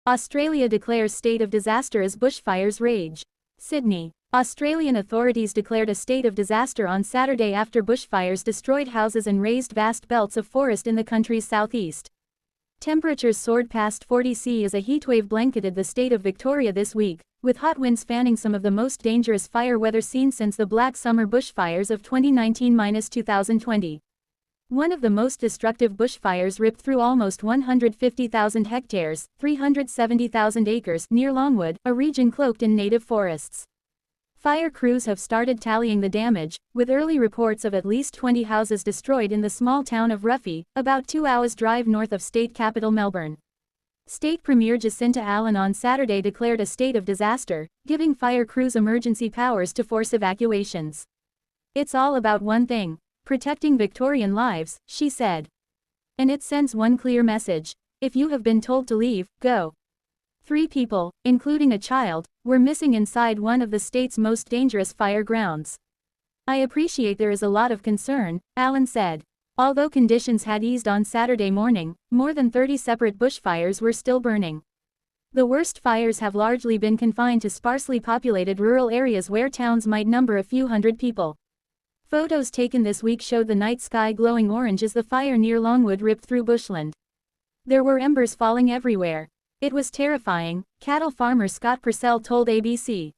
Australia declares state of disaster as bushfires rage. Sydney. Australian authorities declared a state of disaster on Saturday after bushfires destroyed houses and razed vast belts of forest in the country's southeast. Temperatures soared past 40 C as a heatwave blanketed the state of Victoria this week, with hot winds fanning some of the most dangerous fire weather seen since the Black Summer bushfires of 2019-2020. One of the most destructive bushfires ripped through almost 150,000 hectares, 370,000 acres, near Longwood, a region cloaked in native forests. Fire crews have started tallying the damage, with early reports of at least 20 houses destroyed in the small town of Ruffey, about 2 hours' drive north of state capital Melbourne. State Premier Jacinta Allen on Saturday declared a state of disaster, giving fire crews emergency powers to force evacuations. "It's all about one thing: protecting Victorian lives," she said. "And it sends one clear message: if you have been told to leave, go." 3 people, including a child, were missing inside one of the state's most dangerous fire grounds. "I appreciate there is a lot of concern," Allen said. Although conditions had eased on Saturday morning, more than 30 separate bushfires were still burning. The worst fires have largely been confined to sparsely populated rural areas where towns might number a few hundred people. Photos taken this week showed the night sky glowing orange as the fire near Longwood ripped through bushland. There were embers falling everywhere. "It was terrifying," cattle farmer Scott Purcell told ABC.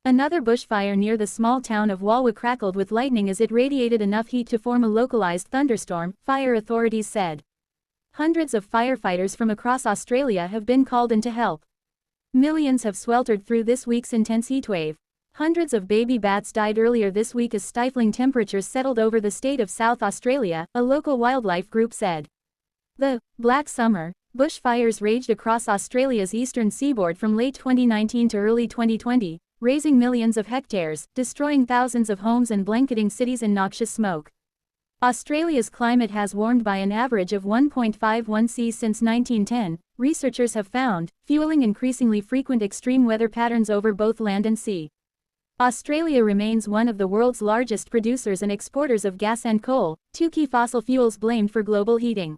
Another bushfire near the small town of Walwa crackled with lightning as it radiated enough heat to form a localized thunderstorm, fire authorities said. Hundreds of firefighters from across Australia have been called in to help. Millions have sweltered through this week's intense heatwave. Hundreds of baby bats died earlier this week as stifling temperatures settled over the state of South Australia, a local wildlife group said. The Black Summer bushfires raged across Australia's eastern seaboard from late 2019 to early 2020, razing millions of hectares, destroying thousands of homes and blanketing cities in noxious smoke. Australia's climate has warmed by an average of 1.51 C since 1910, researchers have found, fueling increasingly frequent extreme weather patterns over both land and sea. Australia remains one of the world's largest producers and exporters of gas and coal, 2 key fossil fuels blamed for global heating.